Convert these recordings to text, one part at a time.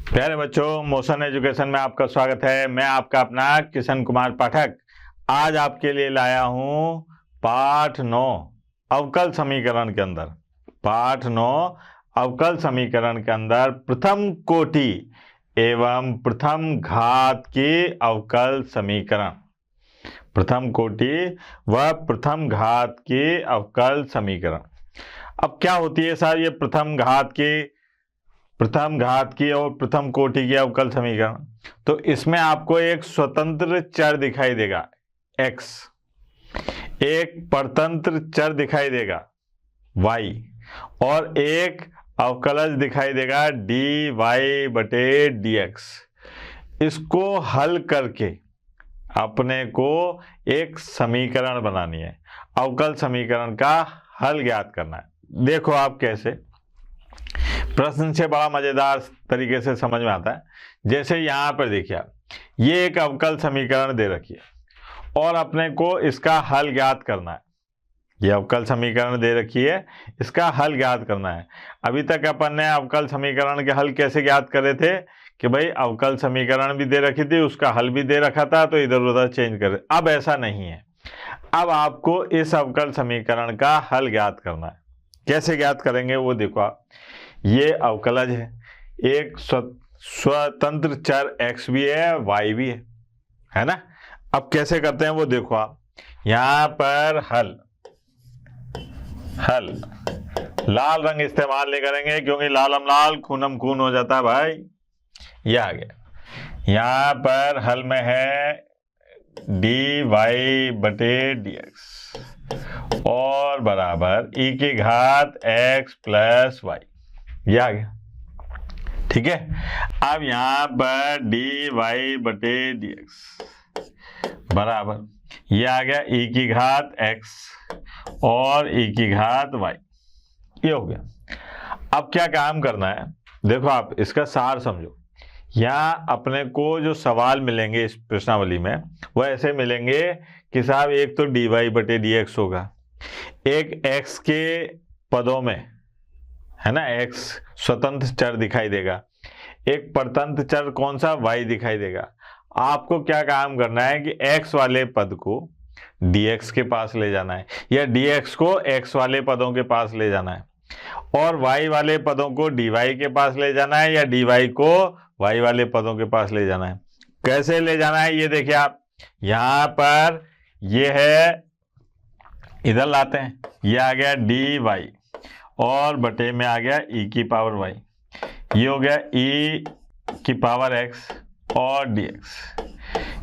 प्यारे बच्चों, motion education में आपका स्वागत है। मैं आपका अपना किशन कुमार पाठक आज आपके लिए लाया हूं पाठ 9 अवकल समीकरण के अंदर। पाठ 9 अवकल समीकरण के अंदर प्रथम कोटि एवं प्रथम घात के अवकल समीकरण। प्रथम कोटि व प्रथम घात के अवकल समीकरण। अब क्या होती है सर ये प्रथम घात की और प्रथम कोटि की अवकल समीकरण? तो इसमें आपको एक स्वतंत्र चर दिखाई देगा x, एक परतंत्र चर दिखाई देगा y और एक अवकलज दिखाई देगा dy/dx। इसको हल करके अपने को एक समीकरण बनानी है, अवकल समीकरण का हल ज्ञात करना है। देखो आप कैसे, प्रश्न से बड़ा मजेदार तरीके से समझ में आता है। जैसे यहां पर देखिए आप, ये एक अवकल समीकरण दे रखी है और अपने को इसका हल ज्ञात करना है। ये अवकल समीकरण दे रखी है, इसका हल ज्ञात करना है। अभी तक अपन ने अवकल समीकरण के हल कैसे ज्ञात करे थे कि भाई अवकल समीकरण भी दे रखी थी, उसका हल भी दे रखा था, तो इधर उधर चेंज करे। अब ऐसा नहीं है, अब आपको इस अवकल समीकरण का हल ज्ञात करना है। कैसे ज्ञात करेंगे वो देखो आप। ये अवकलज है, एक स्वतंत्र चर x भी है y भी है ना। अब कैसे करते हैं वो देखो आप। यहां पर हल लाल रंग इस्तेमाल नहीं करेंगे क्योंकि लालम लाल खूनम खून हो जाता है भाई। यह आ गया, यहां पर हल में है dy/dx और बराबर e की घात x प्लस y। यह आ गया, ठीक है। अब यहां पर dy/dx बराबर यह आ गया e की घात x और e की घात y। ये हो गया। अब क्या काम करना है, देखो आप इसका सार समझो। यहाँ अपने को जो सवाल मिलेंगे इस प्रश्नावली में वो ऐसे मिलेंगे कि साहब एक तो dy/dx होगा, एक x के पदों में है ना, x स्वतंत्र चर दिखाई देगा, एक परतंत्र चर कौन सा y दिखाई देगा। आपको क्या काम करना है कि x वाले पद को dx के पास ले जाना है या dx को x वाले पदों के पास ले जाना है और y वाले पदों को dy के पास ले जाना है या dy को y वाले पदों के पास ले जाना है। कैसे ले जाना है ये देखिए आप। यहां पर ये है, इधर लाते हैं, ये आ गया dy और बटे में आ गया e की पावर y। ये हो गया e की पावर x और dx।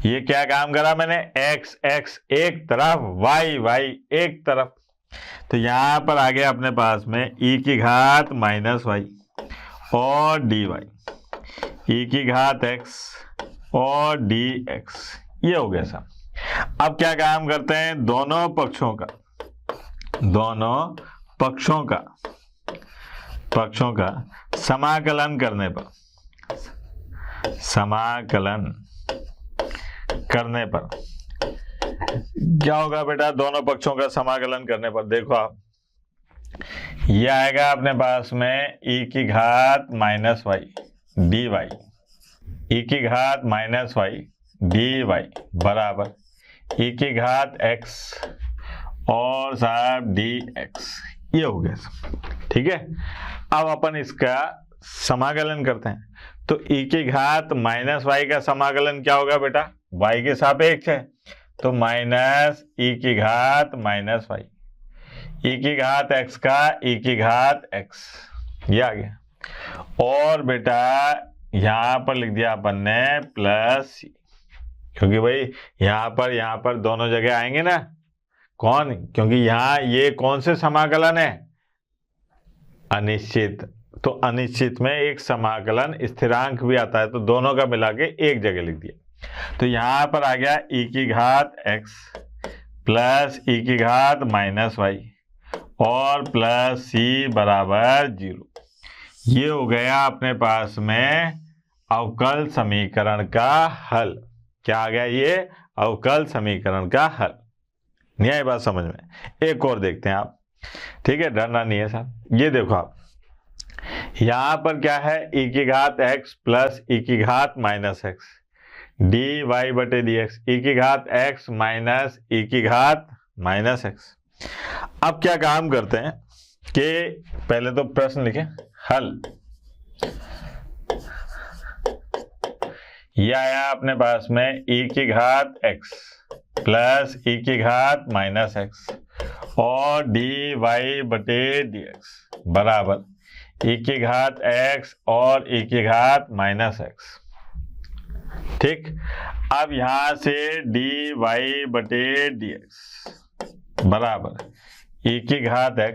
ये क्या काम करा मैंने, x एक तरफ, y एक तरफ। तो यहां पर आ गया अपने पास में e की घात माइनस y और dy, e की घात x और dx। ये हो गया सब। अब क्या काम करते हैं, दोनों पक्षों का समाकलन करने पर क्या होगा बेटा। दोनों पक्षों का समाकलन करने पर देखो आप, ये आएगा अपने पास में e की घात माइनस y dy, e की घात माइनस y dy बराबर e की घात x और साहब dx। ये हो गया, ठीक है। अब अपन इसका समाकलन करते हैं। तो e की घात माइनस y का समाकलन क्या होगा बेटा, y के सापेक्ष है, तो माइनस e की घात माइनस y, e की घात x का e की घात x। ये आ गया और बेटा यहां पर लिख दिया अपन ने प्लस c, क्योंकि भाई यहां पर दोनों जगह आएंगे ना। कौन, क्योंकि यहां ये कौन से समाकलन है, अनिश्चित। तो अनिश्चित में एक समाकलन स्थिरांक भी आता है, तो दोनों का मिला के एक जगह लिख दिया। तो यहां पर आ गया e की घात x प्लस e की घात माइनस y और प्लस c बराबर 0। ये हो गया अपने पास में अवकल समीकरण का हल। क्या आ गया, ये अवकल समीकरण का हल। नहीं आई बात समझ में? एक और देखते हैं आप, ठीक है, डरना नहीं है साहब। ये देखो आप, यहाँ पर क्या है, e की घात x प्लस e की घात माइनस x, डी वाई बटे डी एक्स, ई की घात x माइनस e की घात माइनस x। अब क्या काम करते हैं कि पहले तो प्रश्न लिखें, हल। यह आया अपने पास में e की घात x प्लस e की घात माइनस x और डी वाई बटे डी एक्स बराबर e की घात x और e की घात माइनस x। ठीक, अब यहां से डी वाई बटे डी एक्स बराबर e की घात x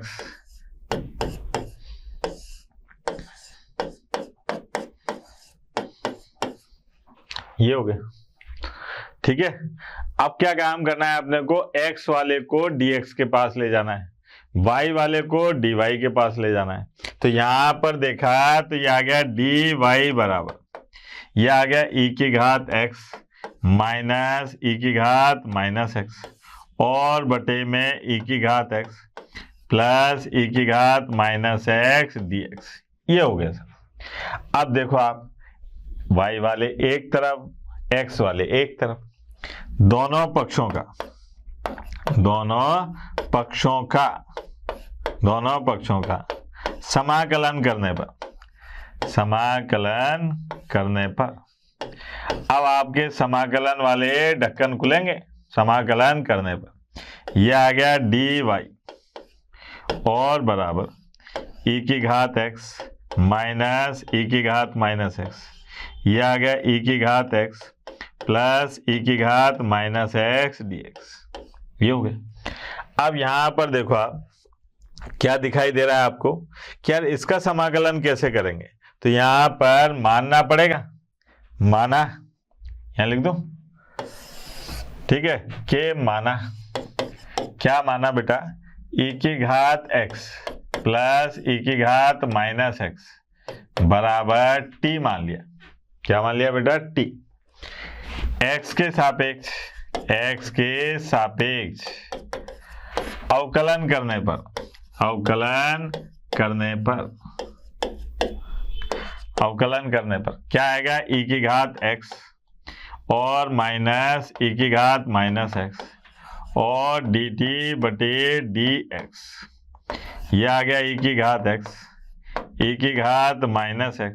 ये हो गया। ठीक है, अब क्या काम करना है अपने को, x वाले को dx के पास ले जाना है, y वाले को dy के पास ले जाना है। तो यहां पर देखा तो ये आ गया dy बराबर, ये आ गया e की घात x माइनस e की घात माइनस x और बटे में e की घात x प्लस e की घात माइनस x dx। ये हो गया सर। अब देखो आप, y वाले एक तरफ, x वाले एक तरफ, दोनों पक्षों का समाकलन करने पर अब आपके समाकलन वाले ढक्कन खुलेंगे। समाकलन करने पर यह आ गया dy और बराबर e की घात x माइनस e की घात माइनस x, यह आ गया e की घात x प्लस e की घात माइनस x dx। ये हो गया। अब यहां पर देखो आप, क्या दिखाई दे रहा है आपको कि यार इसका समाकलन कैसे करेंगे, तो यहां पर मानना पड़ेगा, माना यहां लिख दो। ठीक है, के माना, क्या माना बेटा, e की घात x प्लस e की घात माइनस x बराबर t मान लिया। क्या मान लिया बेटा, t। x के सापेक्ष अवकलन करने पर क्या आएगा, e की घात x और माइनस e की घात माइनस x और dt बटे dx। यह आ गया e की घात x, e की घात माइनस x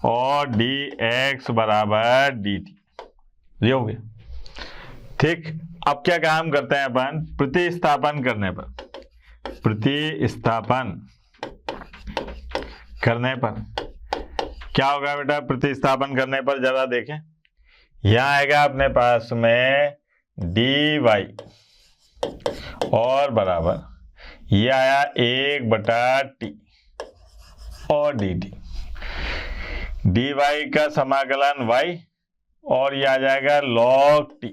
और dx बराबर dt। ये हो गया। ठीक, अब क्या काम करते हैं अपन, प्रतिस्थापन करने पर क्या होगा बेटा, प्रतिस्थापन करने पर जरा देखें, यहां आएगा अपने पास में dy और बराबर ये आया 1/t और dt, dy का समाकलन y और ये आ जाएगा log t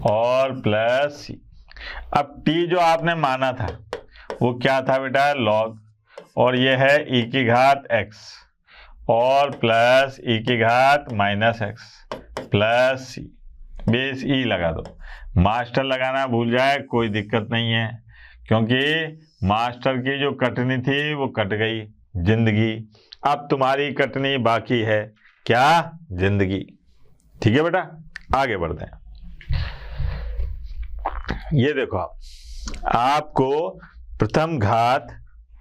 और प्लस c। अब t जो आपने माना था वो क्या था बेटा, log, और ये है e की घात x और प्लस e की घात minus x plus c। Base e लगा दो, मास्टर लगाना भूल जाए कोई दिक्कत नहीं है, क्योंकि मास्टर की जो कटनी थी वो कट गई, जिंदगी। अब तुम्हारी कटनी बाकी है, क्या, जिंदगी। ठीक है बेटा, आगे बढ़ते हैं। ये देखो आपको प्रथम घात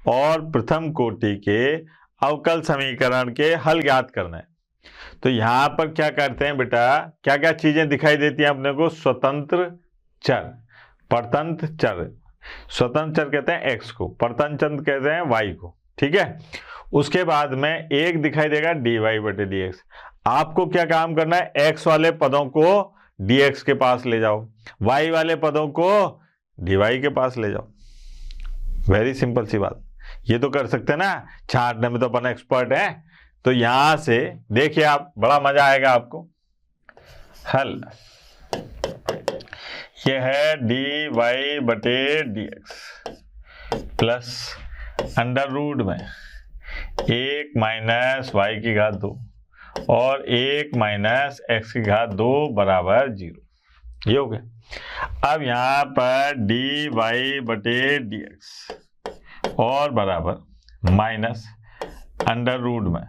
और प्रथम कोटि के अवकल समीकरण के हल ज्ञात करना है। तो यहां पर क्या करते हैं बेटा, क्या क्या चीजें दिखाई देती हैं अपने को, स्वतंत्र चर, परतंत्र चर। स्वतंत्र चर कहते हैं x को, परतंत्र चर कहते हैं y को। ठीक है, उसके बाद में एक दिखाई देगा dy बटे dx। आपको क्या काम करना है, x वाले पदों को dx के पास ले जाओ, y वाले पदों को dy के पास ले जाओ। वेरी सिंपल सी बात, ये तो कर सकते हैं ना, छांटने में तो अपन एक्सपर्ट हैं। तो यहां से देखिए आप, बड़ा मजा आएगा आपको। हल, ये है dy बटे dx प्लस अंडर रूट में 1 माइनस y की घात 2 और 1 माइनस x की घात 2 बराबर 0। ये हो गया। अब यहाँ पर dy बटे dx और बराबर माइनस अंडर रूट में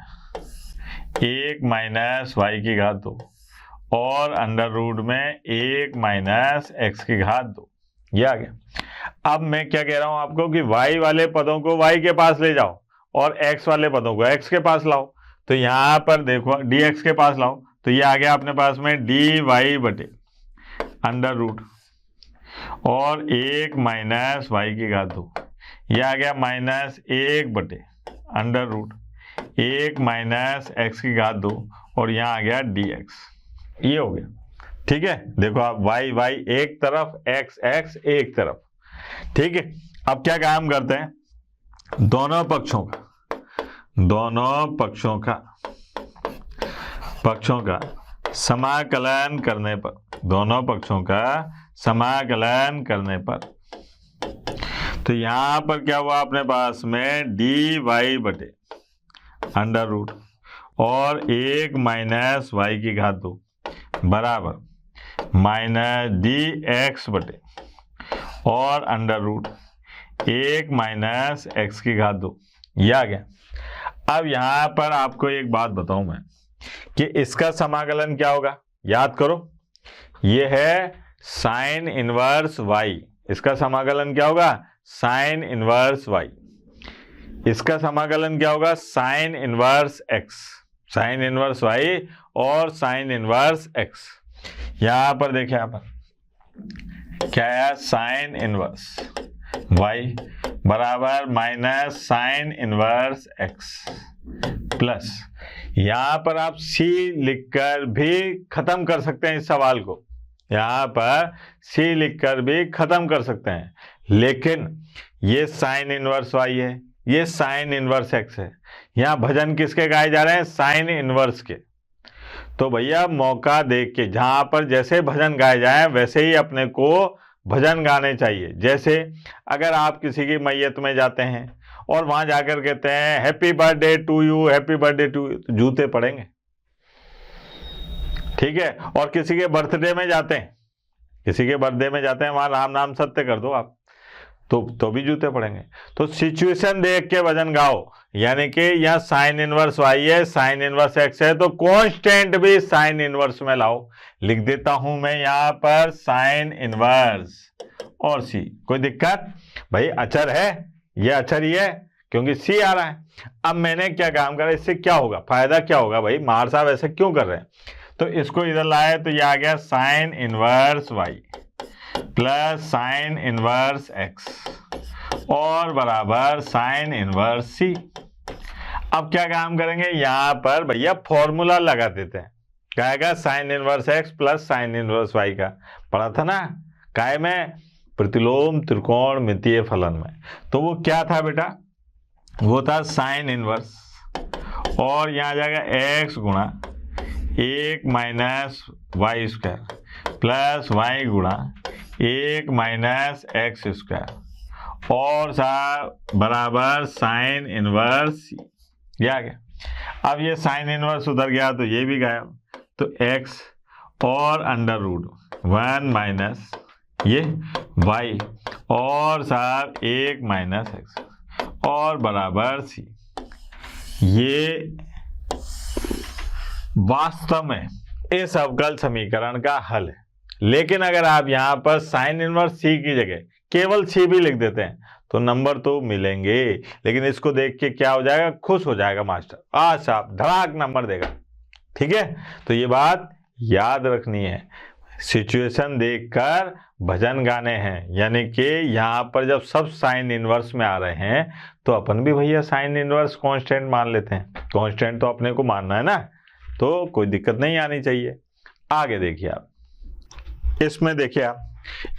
1 माइनस वाई की घात 2 और अंडर रूट में 1 माइनस एक्स की घात 2। ये आ गया। अब मैं क्या कह रहा हूं आपको कि y वाले पदों को y के पास ले जाओ और x वाले पदों को x के पास लाओ। तो यहां पर देखो dx के पास लाओ, तो ये आ गया अपने पास में dy बटे अंडर रूट और 1 माइनस वाई की घात 2। ये आ गया माइनस 1 बटे अंडर रूट 1 माइनस एक्स की घात 2 और यहाँ आ गया dx। ये हो गया। ठीक है, देखो आप y y एक तरफ, x x एक तरफ। ठीक है, अब क्या काम करते हैं, दोनों पक्षों का समाकलन करने पर, दोनों पक्षों का समाकलन करने पर, तो यहां पर क्या हुआ अपने पास में dy बटे अंडर रूट और 1 माइनस वाई की घात 2 बराबर माइनस dx बटे और अंडर रूट 1 माइनस एक्स की घात 2। ये आ गया। अब यहां पर आपको एक बात बताऊं मैं कि इसका समाकलन क्या होगा, याद करो, ये है साइन इनवर्स y। इसका समाकलन क्या होगा, साइन इनवर्स y। इसका समाकलन क्या होगा, sine inverse x, sine inverse y और साइन इनवर्स x। यहां पर देखिए, यहां पर क्या है, साइन इनवर्स y बराबर minus sine inverse x plus, यहां पर आप c लिखकर भी खत्म कर सकते हैं इस सवाल को, यहां पर c लिखकर भी खत्म कर सकते हैं, लेकिन ये साइन इनवर्स y है, ये साइन इनवर्स x है। यहाँ भजन किसके गाए जा रहे हैं, साइन इनवर्स के। तो भैया मौका देख के, जहां पर जैसे भजन गाए जाए वैसे ही अपने को भजन गाने चाहिए। जैसे अगर आप किसी की मैयत में जाते हैं और वहां जाकर कहते हैं happy birthday to you, happy birthday to you, तो जूते पड़ेंगे। ठीक है, और किसी के बर्थडे में जाते हैं, किसी के बर्थडे में जाते हैं, वहां राम नाम सत्य कर दो आप, तो भी जूते पड़ेंगे। तो सिचुएशन देख के वजन गाओ, यानी कि यहाँ साइन इनवर्स y है, साइन इनवर्स x है, तो कांस्टेंट भी साइन इनवर्स में लाओ। लिख देता हूं मैं यहाँ पर साइन इनवर्स और c। कोई दिक्कत भाई, अचर है, ये अचर ही है क्योंकि c आ रहा है। अब मैंने क्या काम करा, इससे क्या होगा, फायदा क्या होगा, भाई मार साहब ऐसे क्यों कर रहे हैं, तो इसको इधर लाए तो ये आ गया sine inverse y plus sine inverse x और बराबर साइन इनवर्स c। अब क्या काम करेंगे, यहां पर भैया फॉर्मूला लगा देते हैं, क्या आएगा, sine inverse x plus sine inverse y का पढ़ा था ना काय में, प्रतिलोम त्रिकोणमितीय फलन में। तो वो क्या था बेटा, वो था साइन इनवर्स और यहां जाएगा x गुणा 1 minus y square plus y गुणा 1 माइनस एक्स स्क्वायर और बराबर साइन इनवर्स c। ये आ गया। अब ये साइन इनवर्स उधर गया तो ये भी गायब, तो x और अंडर रूट 1 माइनस ये y और 1 माइनस x और बराबर c। ये वास्तव में इस अवकल समीकरण का हल है। लेकिन अगर आप यहां पर साइन इनवर्स c की जगह केवल c भी लिख देते हैं तो नंबर तो मिलेंगे, लेकिन इसको देख के क्या हो जाएगा, खुश हो जाएगा मास्टर, आज साहब धड़ाक नंबर देगा। ठीक है, तो ये बात याद रखनी है, सिचुएशन देखकर भजन गाने हैं, यानी कि यहाँ पर जब सब साइन इनवर्स में आ रहे हैं तो अपन भी भैया साइन इनवर्स कांस्टेंट मान लेते हैं, कांस्टेंट तो अपने को मानना है ना, तो कोई दिक्कत नहीं आनी चाहिए। आगे देखिए आप, इसमें देखिए आप,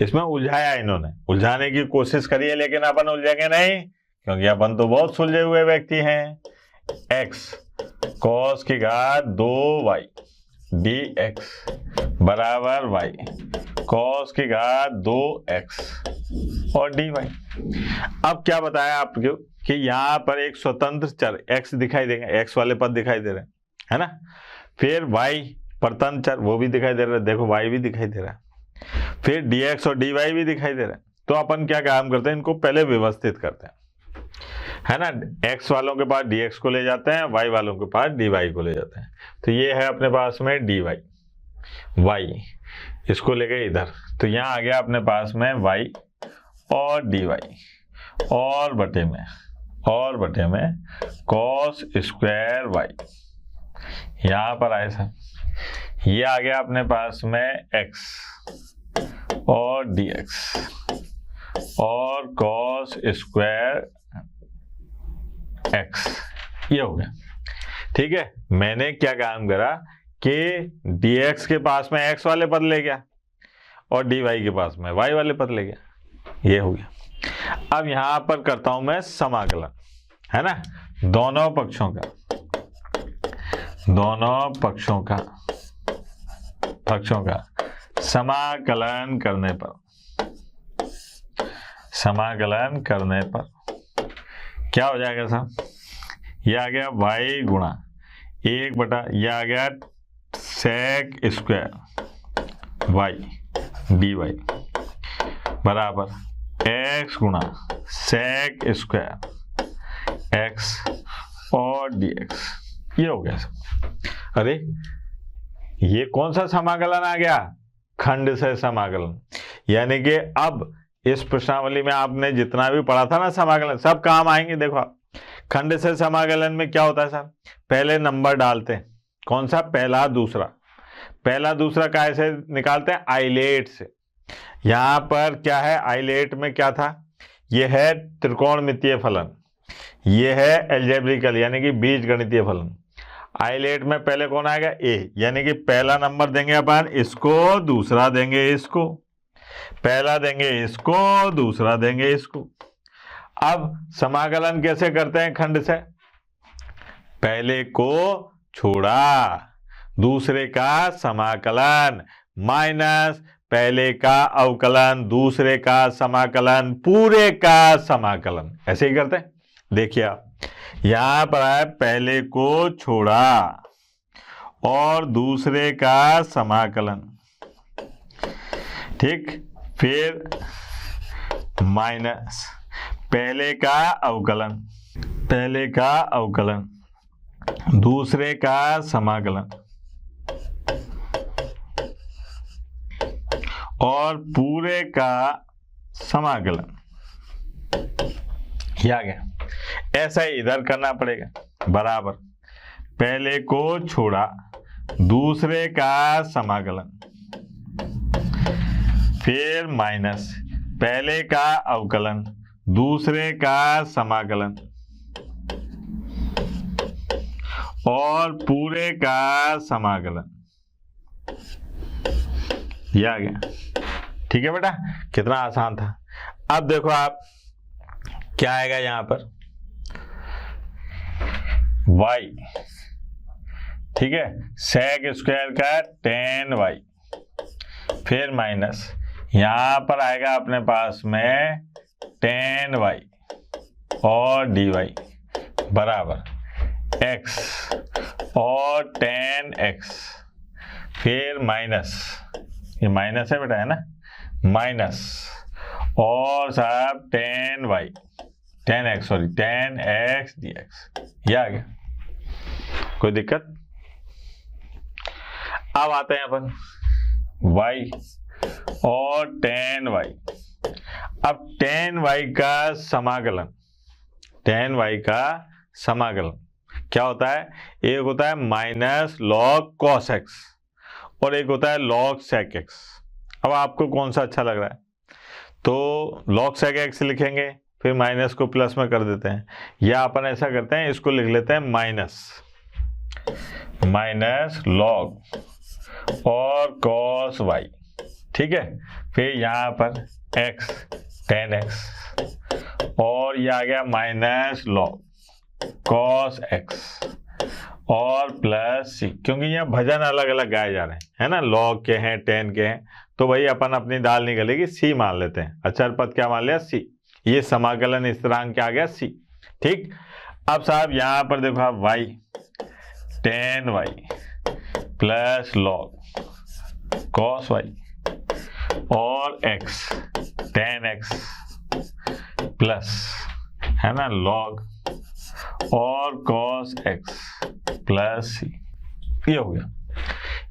इसमें उलझाया, इन्होंने उलझाने की कोशिश करी है, लेकिन अपन उलझेंगे नहीं क्योंकि अपन तो बहुत सुलझे हुए व्यक्ति हैं। x cos की घात 2y dx बराबर y cos की घात 2x और dy। अब क्या बताया आपको कि यहाँ पर एक स्वतंत्र चर x दिखाई देंगे, x वाले पद दिखाई दे रहे हैं, है ना, फिर y परतंत्र चर वो भी दिखाई दे रहा है, देखो y भी दिखाई दे रहा है, फिर dx और dy भी दिखाई दे रहा है। तो अपन क्या काम करते हैं, इनको पहले व्यवस्थित करते हैं। है ना, x वालों के पास dx को ले जाते हैं, y वालों के पास dy को ले जाते हैं। तो ये है अपने पास में dy, y इसको लेके इधर, तो यहाँ आ गया अपने पास में y और dy और बटे में cos स्क्वायर y, यहाँ पर आए सर, ये आ गया अपने पास में x और dx और cos स्क्वायर x, ये हो गया। ठीक है, मैंने क्या काम करा कि dx के पास में x वाले पद ले गया और dy के पास में y वाले पद ले गया, ये हो गया। अब यहां पर करता हूं मैं समाकलन, है ना, दोनों पक्षों का समाकलन करने पर क्या हो जाएगा साहब, ये आ गया y गुणा 1 बटा, ये आ गया sec स्क्वायर y dy बराबर x गुणा sec स्क्वायर x और dx, ये हो गया सब। अरे ये कौन सा समाकलन आ गया, खंड से समाकलन, यानी कि अब इस प्रश्नावली में आपने जितना भी पढ़ा था ना समाकलन, सब काम आएंगे। देखो आप, खंड से समाकलन में क्या होता है सर, पहले नंबर डालते हैं, कौन सा, पहला दूसरा कैसे निकालते हैं, आइलेट से। यहाँ पर क्या है, आइलेट में क्या था, यह है त्रिकोणमितीय फलन, यह है एल्जेब्रिकल यानी कि बीजगणितीय फलन। आइलेट में पहले कौन आएगा, ए, यानी कि पहला नंबर देंगे अपन इसको, दूसरा देंगे इसको, पहला देंगे इसको, दूसरा देंगे इसको। अब समाकलन कैसे करते हैं खंड से, पहले को छोड़ा, दूसरे का समाकलन, माइनस पहले का अवकलन, दूसरे का समाकलन, पूरे का समाकलन, ऐसे ही करते हैं। देखिए आप, यहां पर है पहले को छोड़ा और दूसरे का समाकलन, ठीक, फिर माइनस पहले का अवकलन, दूसरे का समाकलन और पूरे का समाकलन, ये आ गया। ऐसा ही इधर करना पड़ेगा, बराबर पहले को छोड़ा, दूसरे का समाकलन, फिर माइनस पहले का अवकलन, दूसरे का समाकलन और पूरे का समाकलन, ये आ गया। ठीक है बेटा, कितना आसान था। अब देखो आप, क्या आएगा यहां पर, y, ठीक है, sec स्क्वायर का tan y, फिर माइनस यहां पर आएगा अपने पास में tan y और dy बराबर x और tan x, फिर माइनस, ये माइनस है बेटा, है ना, माइनस और साहब tan x dx, ये आ गया। कोई दिक्कत। अब आते हैं अपन y और tan y। अब tan y का समाकलन क्या होता है, एक होता है माइनस लॉग cos x और एक होता है लॉग sec x। अब आपको कौन सा अच्छा लग रहा है, तो लॉग sec x लिखेंगे, फिर माइनस को प्लस में कर देते हैं, या अपन ऐसा करते हैं, इसको लिख लेते हैं माइनस लॉग और cos y, ठीक है, फिर यहाँ पर x tan x और ये आ गया माइनस लॉग cos x और प्लस c, क्योंकि यहाँ भजन अलग अलग गाए जा रहे हैं, है ना, लॉग के हैं, tan के हैं, तो भाई अपन अपनी दाल निकलेगी c मान लेते हैं, अचर पद क्या मान लिया, c, ये समाकलन स्थिरांक क्या आ गया, c। ठीक, अब साहब यहाँ पर देखो आप, y tan y plus log cos y और x tan x प्लस, है ना, लॉग और cos x प्लस c, ये हो गया।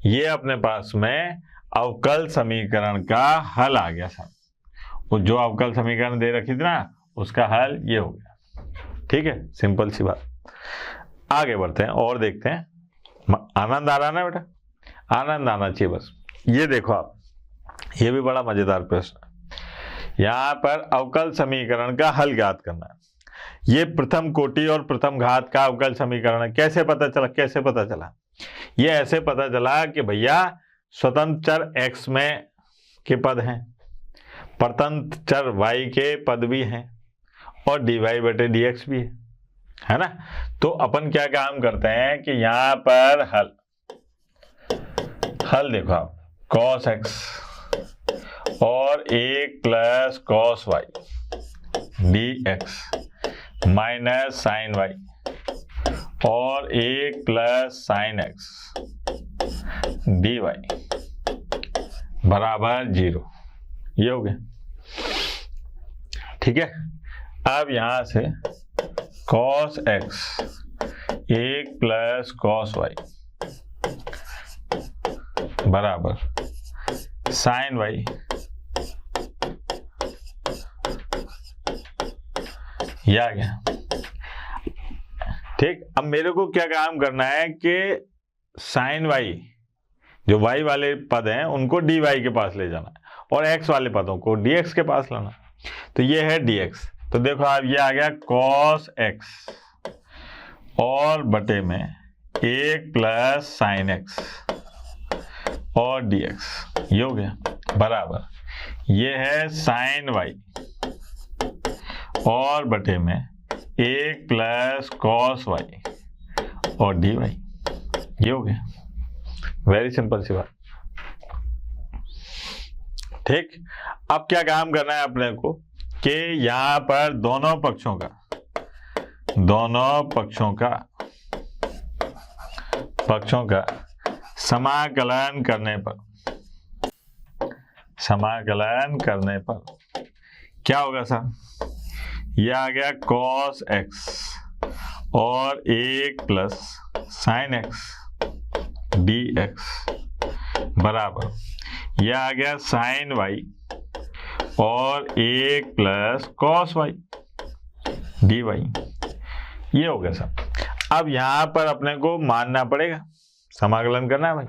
ये अपने पास में अवकल समीकरण का हल आ गया साहब। वो जो अवकल समीकरण दे रखी थी ना, उसका हल ये हो गया। ठीक है, सिंपल सी बात। आगे बढ़ते हैं और देखते हैं। आनंद आ रहा है ना बेटा, आनंद आना चाहिए बस। ये देखो आप, ये भी बड़ा मजेदार प्रश्न है। यहाँ पर अवकल समीकरण का हल ज्ञात करना है। ये प्रथम कोटि और प्रथम घात का अवकल समीकरण है। कैसे पता चला? कैसे पता चला? ये ऐसे पता चला कि भैया स्वतंत्र चर x में के पद हैं, परतंत्र चर y के पद भी हैं, और dy बटे dx भी है ना। तो अपन क्या काम करते हैं कि यहाँ पर हल देखो आप, cos x और 1 plus cos y dx minus sine y और 1 प्लस साइन x dy बराबर 0, ये हो गया। ठीक है, अब यहां से cos x 1 plus cos y बराबर साइन y ये आ गया। ठीक, अब मेरे को क्या काम करना है कि साइन y, जो y वाले पद हैं उनको dy के पास ले जाना है, और x वाले पदों को dx के पास लाना। तो ये है dx। तो देखो आप, ये आ गया cos x और बटे में 1 प्लस साइन x और dx, ये हो गया बराबर, ये है साइन y और बटे में 1 प्लस cos y और dy, ये हो गया। वेरी सिंपल सी बात। ठीक, अब क्या काम करना है अपने को कि यहां पर दोनों पक्षों का समाकलन करने पर क्या होगा साहब? यह आ गया cos x और 1 प्लस साइन x dx बराबर, यह आ गया साइन y और 1 प्लस cos y dy, ये हो गया साहब। अब यहां पर अपने को मानना पड़ेगा, समाकलन करना है भाई।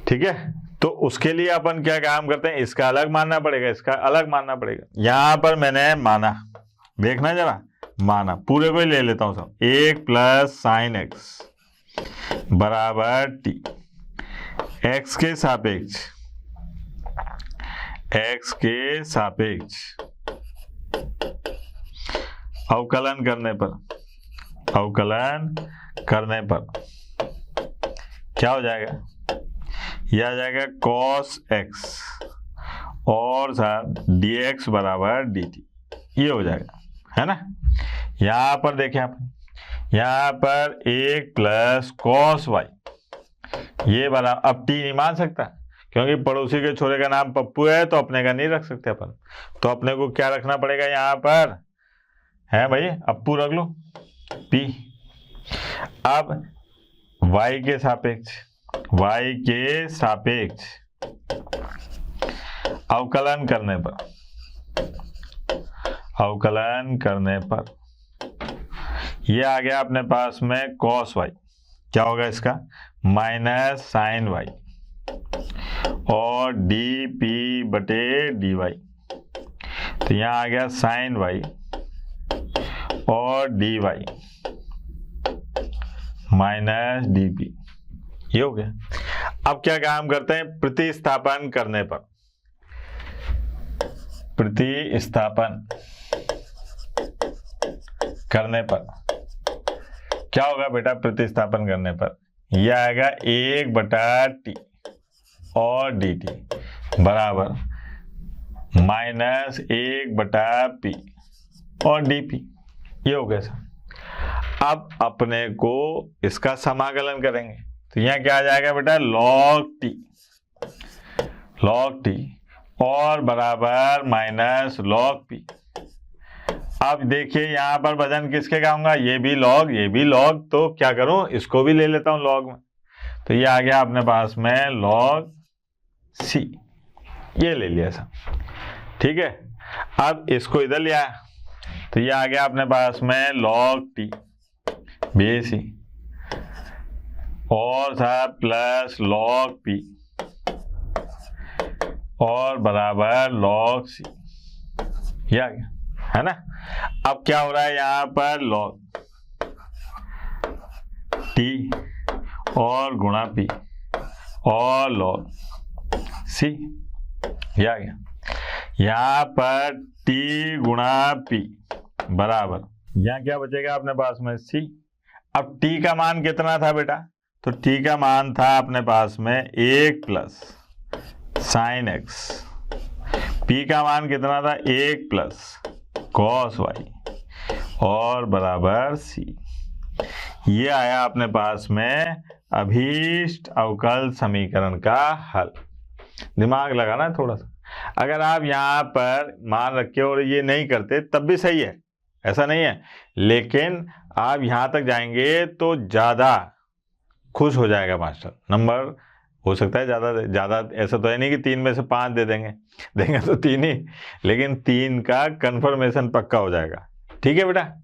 ठीक है, तो उसके लिए अपन क्या काम करते हैं, इसका अलग मानना पड़ेगा, इसका अलग मानना पड़ेगा। यहां पर मैंने माना, देखना जरा, माना पूरे को ही ले लेता हूं सब। 1 प्लस साइन x बराबर t, x के सापेक्ष अवकलन करने पर क्या हो जाएगा? यह आ जाएगा cos x और साथ dx बराबर dt, ये हो जाएगा, है ना। यहां पर देखें आप, यहां पर 1 प्लस cos y, ये बराबर, अब t नहीं मान सकता क्योंकि पड़ोसी के छोरे का नाम पप्पू है, तो अपने का नहीं रख सकते अपन। तो अपने को क्या रखना पड़ेगा यहां पर, है भाई, अप्पू रख लो p। अब y के सापेक्ष अवकलन करने पर ये आ गया अपने पास में cos y, क्या होगा इसका? माइनस साइन y और dp बटे dy, तो यहाँ आ गया साइन y और dy माइनस dp, ये हो गया। अब क्या काम करते हैं, प्रतिस्थापन करने पर क्या होगा बेटा? प्रतिस्थापन करने पर यह आएगा 1 बटा t और dt बराबर माइनस 1 बटा p और dp, ये हो गया सर। अब अपने को इसका समाकलन करेंगे, तो यहाँ क्या आ जाएगा बेटा? log t और बराबर माइनस log p। अब देखिए यहाँ पर वजन किसके का होगा, ये भी लॉग, तो क्या करूं, इसको भी ले लेता हूं लॉग में। तो ये आ गया अपने पास में लॉग सी, ये ले लिया सब, ठीक है। अब इसको इधर ले आया तो ये आ गया अपने पास में लॉग टी बी सी और था प्लस लॉग पी और बराबर लॉग सी, ये आ गया, है ना। अब क्या हो रहा है यहाँ पर, लॉग टी और गुणा पी और लॉग सी, ये आ गया। यहाँ पर टी गुणा पी बराबर, यहाँ क्या बचेगा अपने पास में सी। अब टी का मान कितना था बेटा, तो टी का मान था अपने पास में 1 प्लस साइन एक्स, पी का मान कितना था 1 प्लस कॉस वाई और बराबर सी। ये आया अपने पास में अभीष्ट अवकल समीकरण का हल। दिमाग लगाना है थोड़ा सा, अगर आप यहाँ पर मान रखे और ये नहीं करते तब भी सही है, ऐसा नहीं है, लेकिन आप यहाँ तक जाएंगे तो ज़्यादा खुश हो जाएगा मास्टर। नंबर हो सकता है ज़्यादा, ऐसा तो है नहीं कि 3 में से 5 देंगे तो 3 ही, लेकिन 3 का कन्फर्मेशन पक्का हो जाएगा, ठीक है बेटा।